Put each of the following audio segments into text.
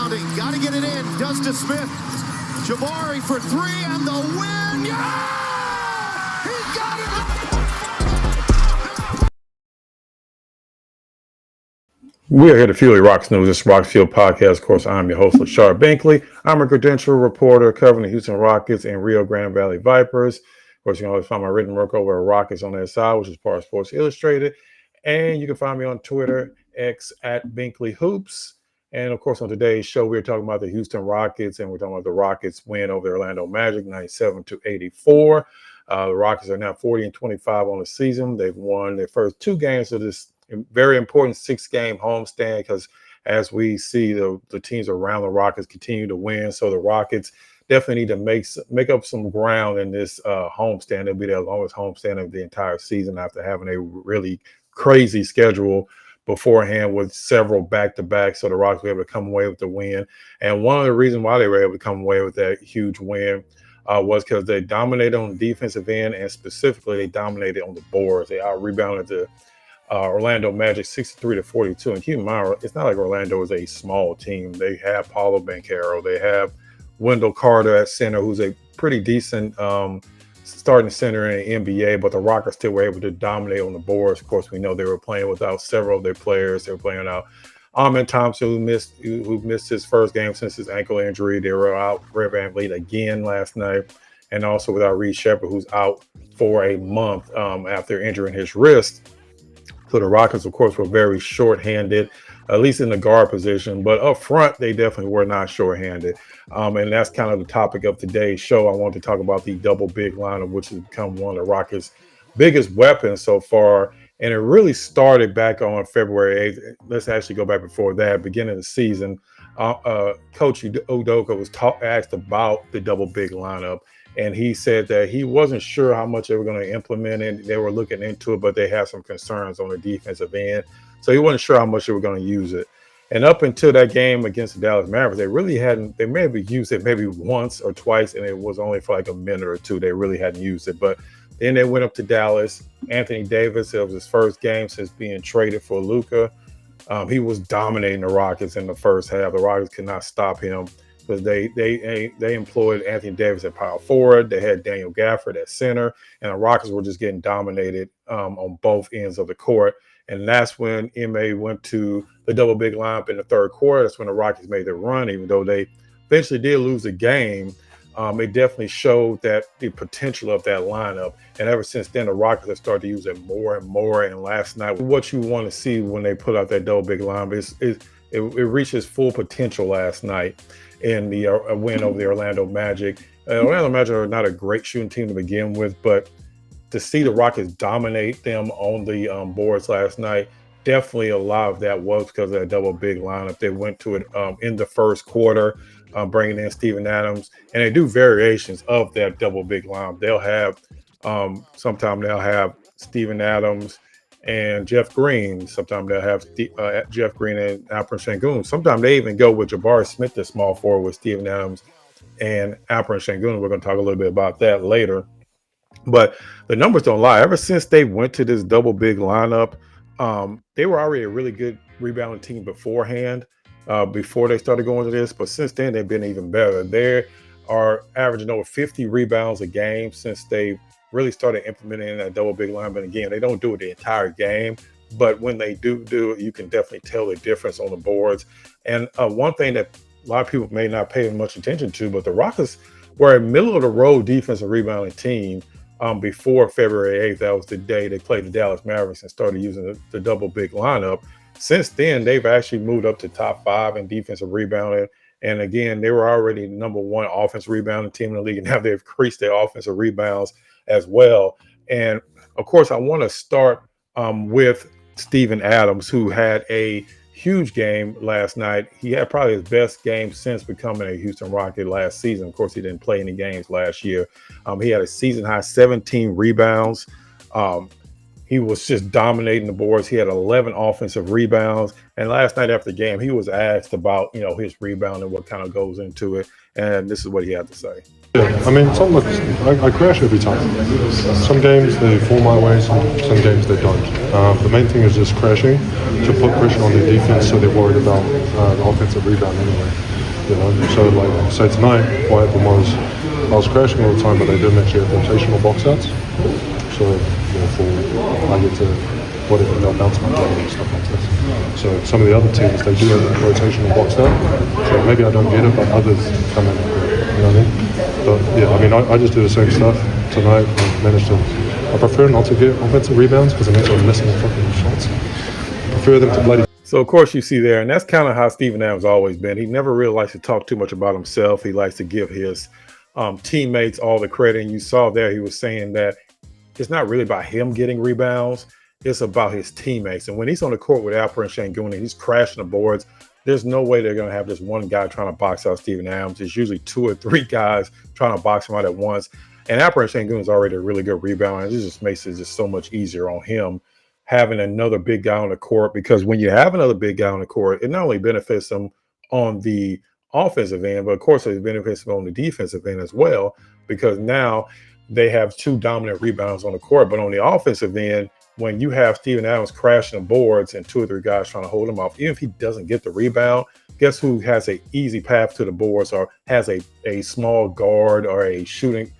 rebounding. Got to get it in. Does to Smith. Jabari for three and the win. Yeah! He got it! We are here to fuel your Rocks News. This is Rocks Field Podcast. Of course, I'm your host, LaShar Binkley. I'm a credentialed reporter covering the Houston Rockets and Rio Grande Valley Vipers. Of course, you can always find my written work over at Rockets on their side, which is part of Sports Illustrated. And you can find me on Twitter, X at Binkley Hoops. And of course, on today's show, we're talking about the Houston Rockets, and we're talking about the Rockets win over the Orlando Magic, 97-84. The Rockets are now 40-25 on the season. They've won their first two games of this very important 6-game homestand, because as we see, the teams around the Rockets continue to win. So the Rockets definitely need to make up some ground in this homestand. It'll be their longest homestand of the entire season after having a really crazy schedule beforehand with several back-to-backs. So the Rockets were able to come away with the win. And one of the reasons why they were able to come away with that huge win was because they dominated on the defensive end, and specifically they dominated on the boards. They out-rebounded the Orlando Magic 63-42. And keep in mind, it's not like Orlando is a small team. They have Paulo Banchero. They have Wendell Carter at center, who's a pretty decent starting center in the NBA, but the Rockets still were able to dominate on the boards. Of course, we know they were playing without several of their players. They were playing without Amen Thompson, who missed his first game since his ankle injury. They were out Red Van Vliet again last night, and also without Reed Shepherd, who's out for a month after injuring his wrist. So the Rockets, of course, were very shorthanded, at least in the guard position. But up front, they definitely were not shorthanded. And that's kind of the topic of today's show. I want to talk about the double big lineup, which has become one of the Rockets' biggest weapons so far. And it really started back on February 8th. Let's actually go back before that. Beginning of the season, Coach Udoka was asked about the double big lineup. And he said that he wasn't sure how much they were going to implement it. They were looking into it, but they had some concerns on the defensive end. So he wasn't sure how much they were going to use it. And up until that game against the Dallas Mavericks, they may have used it maybe once or twice, and it was only for like a minute or two. They really hadn't used it. But then they went up to Dallas. Anthony Davis, it was his first game since being traded for Luka. He was dominating the Rockets in the first half. The Rockets could not stop him, because they employed Anthony Davis at power forward. They had Daniel Gafford at center, and the Rockets were just getting dominated on both ends of the court. And that's when MA went to the double big lineup in the third quarter. That's when the Rockets made their run, even though they eventually did lose the game. It definitely showed that the potential of that lineup. And ever since then, the Rockets have started to use it more and more. And last night, what you want to see when they put out that double big lineup it reached its full potential last night in the win over the Orlando Magic. Orlando Magic are not a great shooting team to begin with, but to see the Rockets dominate them on the boards last night, definitely a lot of that was because of that double big lineup. They went to it in the first quarter, bringing in Steven Adams, and they do variations of that double big lineup. They'll have sometimes they'll have Steven Adams and Jeff Green. Sometimes they'll have Jeff Green and Alperen Sengun. Sometimes they even go with Jabari Smith, the small forward, with Steven Adams and Alperen Sengun. We're going to talk a little bit about that later. But the numbers don't lie. Ever since they went to this double big lineup, they were already a really good rebounding team beforehand, before they started going to this. But since then, they've been even better. They are averaging over 50 rebounds a game since they really started implementing that double big lineup. And again, they don't do it the entire game, but when they do it, you can definitely tell the difference on the boards. And one thing that a lot of people may not pay much attention to, but the Rockets were a middle-of-the-road defensive rebounding team before February 8th. That was the day they played the Dallas Mavericks and started using the double big lineup. Since then, they've actually moved up to top 5 in defensive rebounding. And again, they were already the number 1 offensive rebounding team in the league, and now they've increased their offensive rebounds as well. And of course, I want to start with Steven Adams, who had a huge game last night. He had probably his best game since becoming a Houston Rocket last season. Of course, he didn't play any games last year. He had a season high 17 rebounds. He was just dominating the boards. He had 11 offensive rebounds. And last night after the game, he was asked about, his rebound and what kind of goes into it. And this is what he had to say. Yeah, I mean, I crash every time. Some games they fall my way, some games they don't. The main thing is just crashing to put pressure on their defense, so they're worried about the offensive rebound anyway. So like say tonight, what happened was I was crashing all the time, but they didn't actually have rotational box outs. So I get to whatever, they'll bounce my play and stuff like this. So some of the other teams, they do have a rotational box out. So maybe I don't get it, but others come in. You know what I mean? But yeah, I mean, I just do the same stuff tonight. I prefer not to get offensive rebounds because it means I'm missing fucking shots. I prefer them to bloody. So, of course, you see there, and that's kind of how Steven Adams always been. He never really likes to talk too much about himself. He likes to give his teammates all the credit. And you saw there, he was saying that it's not really about him getting rebounds. It's about his teammates. And when he's on the court with Alperen Sengun and he's crashing the boards, there's no way they're going to have just one guy trying to box out Steven Adams. It's usually 2 or 3 guys trying to box him out at once. And Alperen Sengun is already a really good rebounder. And it just makes it just so much easier on him having another big guy on the court, because when you have another big guy on the court, it not only benefits him on the offensive end, but of course it benefits him on the defensive end as well, because now they have 2 dominant rebounds on the court. But on the offensive end, when you have Steven Adams crashing the boards and 2 or 3 guys trying to hold him off, even if he doesn't get the rebound, guess who has an easy path to the boards, or has a small guard or a shooting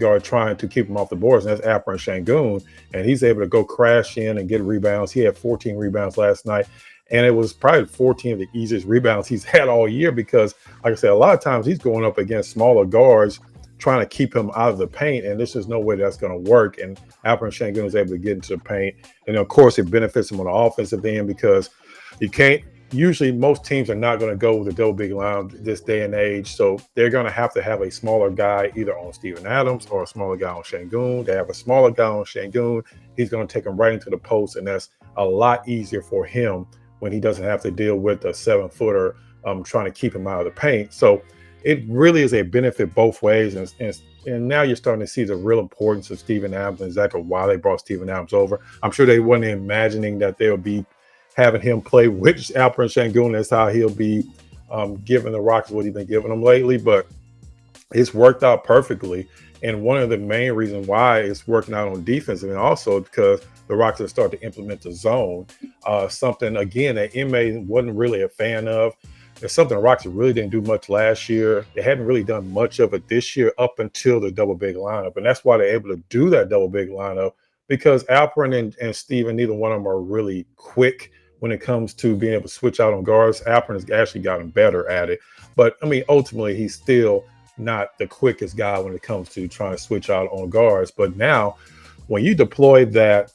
guard trying to keep him off the boards, and that's Alperen Sengun. And he's able to go crash in and get rebounds. He had 14 rebounds last night, and it was probably 14 of the easiest rebounds he's had all year, because, like I said, a lot of times he's going up against smaller guards trying to keep him out of the paint, and there's just no way that's going to work. And Alperen Sengun is able to get into the paint, and of course it benefits him on the offensive end, because you can't. Usually, most teams are not going to go with a double big line this day and age, so they're going to have a smaller guy either on Steven Adams or a smaller guy on Sengun. They have a smaller guy on Sengun. He's going to take him right into the post, and that's a lot easier for him when he doesn't have to deal with a 7-footer trying to keep him out of the paint. So it really is a benefit both ways, and now you're starting to see the real importance of Steven Adams and exactly why they brought Steven Adams over. I'm sure they weren't imagining that they'll be having him play with Alperen Sengun. That's how he'll be giving the Rockets what he's been giving them lately, but it's worked out perfectly. And one of the main reasons why it's working out on defense, and also because the Rockets have started to implement the zone, something, again, that Ime wasn't really a fan of. It's something the Rockets really didn't do much last year. They hadn't really done much of it this year up until the double big lineup. And that's why they're able to do that double big lineup, because Alperen and Steven, neither one of them are really quick when it comes to being able to switch out on guards. Alperen has actually gotten better at it. But, I mean, ultimately, he's still not the quickest guy when it comes to trying to switch out on guards. But now, when you deploy that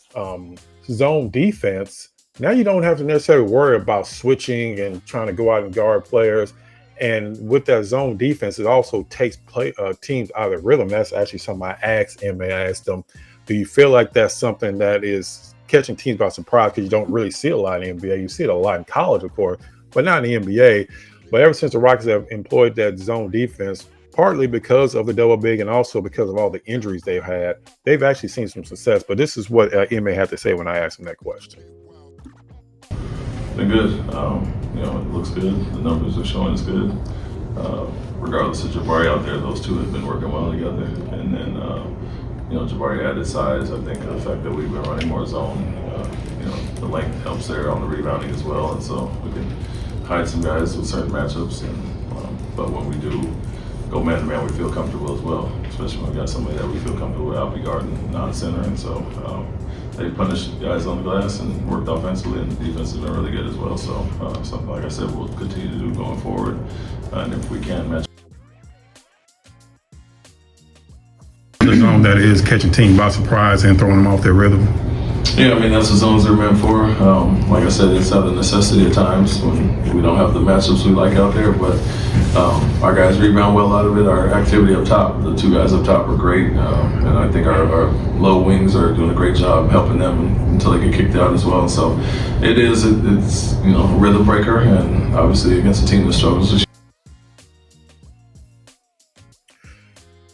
zone defense, now you don't have to necessarily worry about switching and trying to go out and guard players. And with that zone defense, it also takes teams out of the rhythm. That's actually something I asked him. I asked them, do you feel like that's something that is catching teams by surprise, because you don't really see a lot in the NBA. You see it a lot in college, of course, but not in the NBA. But ever since the Rockets have employed that zone defense, partly because of the double big and also because of all the injuries they've had, they've actually seen some success. But this is what Ime had to say when I asked him that question. Been good. It looks good. The numbers are showing it's good. Regardless of Jabari out there, those two have been working well together. And then, Jabari added size. I think the fact that we've been running more zone, the length helps there on the rebounding as well. And so we can hide some guys with certain matchups. But when we do go man to man, we feel comfortable as well, especially when we got somebody that we feel comfortable with out guarding, non-center. And so they punished guys on the glass and worked offensively, and the defense has been really good as well. So something, like I said, we'll continue to do going forward. And if we can match the zone that is catching teams by surprise and throwing them off their rhythm. Yeah, I mean, that's what zones are meant for. Like I said, it's out of necessity at times when we don't have the matchups we like out there, but our guys rebound well out of it. Our activity up top, the 2 guys up top are great, and I think our low wings are doing a great job helping them until they get kicked out as well. So it's a rhythm breaker, and obviously against a team that struggles this year.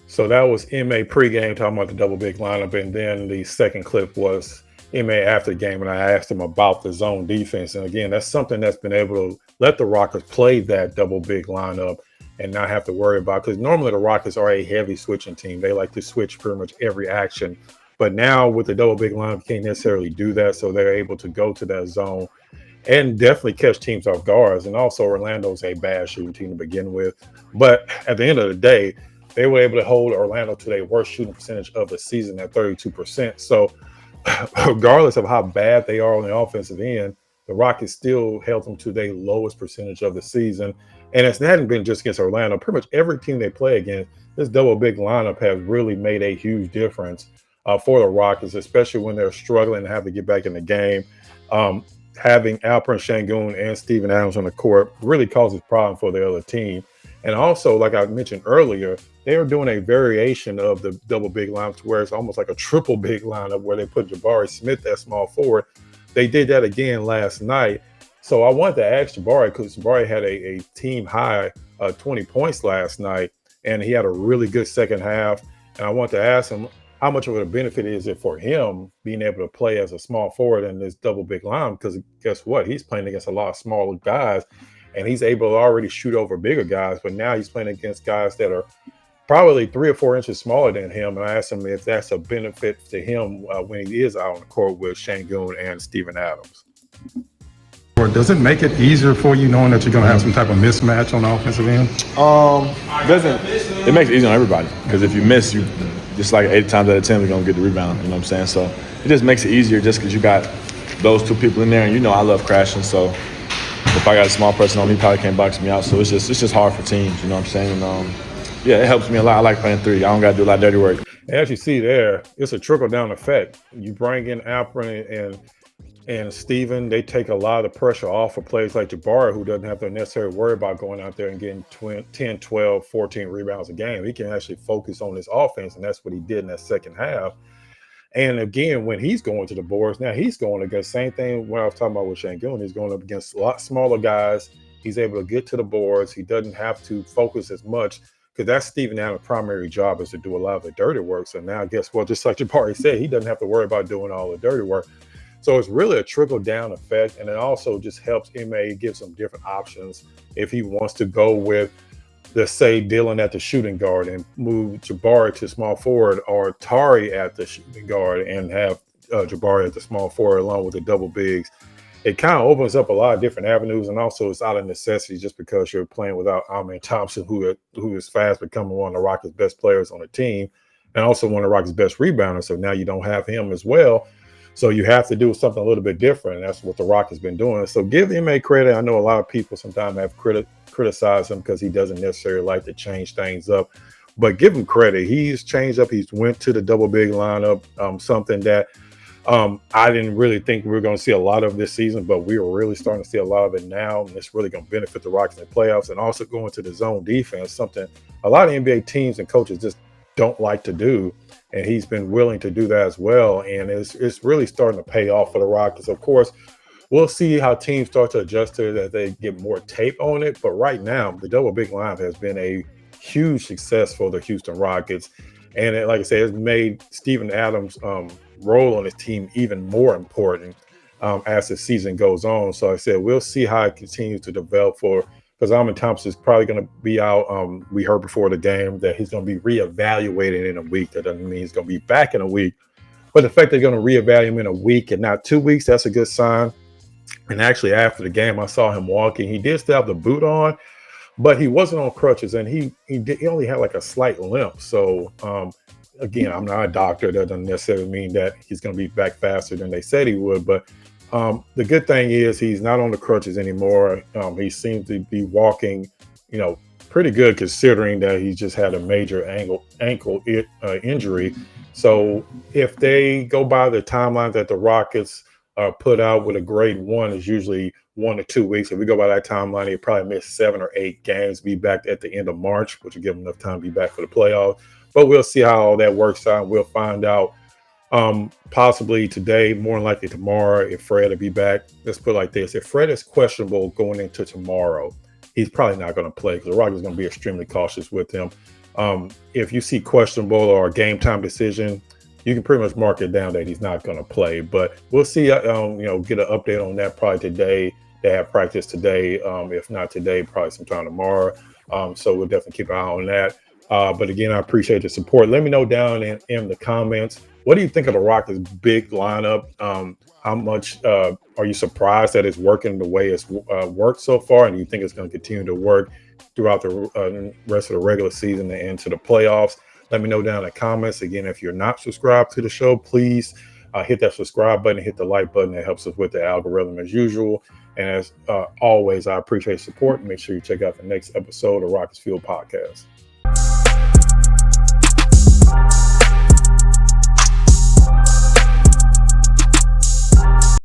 So that was Ime pregame talking about the double big lineup, and then the second clip was after the game, and I asked him about the zone defense. And again, that's something that's been able to let the Rockets play that double big lineup and not have to worry about, because normally the Rockets are a heavy switching team. They like to switch pretty much every action. But now with the double big lineup, you can't necessarily do that. So they're able to go to that zone and definitely catch teams off guards. And also Orlando's a bad shooting team to begin with. But at the end of the day, they were able to hold Orlando to their worst shooting percentage of the season at 32%. So regardless of how bad they are on the offensive end, the Rockets still held them to their lowest percentage of the season. And it hadn't been just against Orlando. Pretty much every team they play against, this double big lineup has really made a huge difference for the Rockets, especially when they're struggling to have to get back in the game. Having Alperen, Sengun, and Steven Adams on the court really causes problem for the other team. And also, like I mentioned earlier, they are doing a variation of the double big lineup to where it's almost like a triple big lineup where they put Jabari Smith at small forward. They did that again last night. So I wanted to ask Jabari, because Jabari had a team high 20 points last night, and he had a really good second half. And I wanted to ask him, how much of a benefit is it for him being able to play as a small forward in this double big line? Because guess what? He's playing against a lot of smaller guys, and he's able to already shoot over bigger guys. But now he's playing against guys that are probably 3 or 4 inches smaller than him. And I asked him if that's a benefit to him when he is out on the court with Sengun and Steven Adams. Or does it make it easier for you knowing that you're going to have some type of mismatch on the offensive end? It makes it easy on everybody, because if you miss, you just like 8 times out of 10 you're going to get the rebound. You know what I'm saying? So it just makes it easier just because you got those 2 people in there, and I love crashing. So if I got a small person on me, he probably can't box me out. So it's just hard for teams. You know what I'm saying? And, yeah, it helps me a lot. I like playing 3. I don't got to do a lot of dirty work. As you see there, it's a trickle-down effect. You bring in Alperen and Steven, they take a lot of the pressure off of players like Jabari, who doesn't have to necessarily worry about going out there and getting 10, 12, 14 rebounds a game. He can actually focus on his offense, and that's what he did in that second half. And again, when he's going to the boards, now he's going against, same thing when I was talking about with Sengun, he's going up against a lot smaller guys. He's able to get to the boards. He doesn't have to focus as much, because that's Steven Adams' primary job, is to do a lot of the dirty work. So now guess what? Just like Jabari said, he doesn't have to worry about doing all the dirty work. So it's really a trickle-down effect, and it also just helps MA give some different options if he wants to go with, let's say, Dylan at the shooting guard and move Jabari to small forward, or Tari at the shooting guard and have Jabari at the small forward along with the double bigs. It kind of opens up a lot of different avenues, and also it's out of necessity just because you're playing without Alperen Thompson, who is fast becoming one of the Rockets' best players on the team, and also one of the Rockets' best rebounders. So now you don't have him as well. So you have to do something a little bit different, and that's what the Rockets been doing. So give MA credit. I know a lot of people sometimes have criticized him because he doesn't necessarily like to change things up, but give him credit. He's changed up. He's went to the double big lineup, something that I didn't really think we were going to see a lot of this season, but we are really starting to see a lot of it now, and it's really going to benefit the Rockets in the playoffs. And also going to the zone defense, something a lot of NBA teams and coaches just don't like to do, and he's been willing to do that as well, and it's really starting to pay off for the Rockets. Of course, we'll see how teams start to adjust to it as they get more tape on it, but right now the double big lineup has been a huge success for the Houston Rockets, and like I said, it's made Steven Adams' role on his team even more important as the season goes on. So like I said, we'll see how it continues to develop because Alperen Thompson is probably going to be out. We heard before the game that he's going to be reevaluated in a week. That doesn't mean he's going to be back in a week. But the fact they're going to reevaluate him in a week and not 2 weeks, that's a good sign. And actually, after the game, I saw him walking. He did still have the boot on, but he wasn't on crutches, and he only had like a slight limp. So, again, I'm not a doctor. That doesn't necessarily mean that he's going to be back faster than they said he would. But the good thing is he's not on the crutches anymore. He seems to be walking, pretty good considering that he just had a major ankle injury. So if they go by the timeline that the Rockets put out with a grade 1, is usually 1 to 2 weeks. If we go by that timeline, he'll probably miss 7 or 8 games, be back at the end of March, which will give him enough time to be back for the playoffs. But we'll see how all that works out. We'll find out possibly today, more than likely tomorrow, if Fred will be back. Let's put it like this. If Fred is questionable going into tomorrow, he's probably not going to play because the Rockets are going to be extremely cautious with him. If you see questionable or a game time decision, you can pretty much mark it down that he's not going to play. But we'll see. Get an update on that probably today. They have practice today. If not today, probably sometime tomorrow. So we'll definitely keep an eye on that. But again, I appreciate the support. Let me know down in the comments, what do you think of the Rockets' big lineup? How much are you surprised that it's working the way it's worked so far? And do you think it's going to continue to work throughout the rest of the regular season and into the playoffs? Let me know down in the comments. Again, if you're not subscribed to the show, please hit that subscribe button, hit the like button. That helps us with the algorithm as usual. And as always, I appreciate support. Make sure you check out the next episode of Rockets Field Podcast.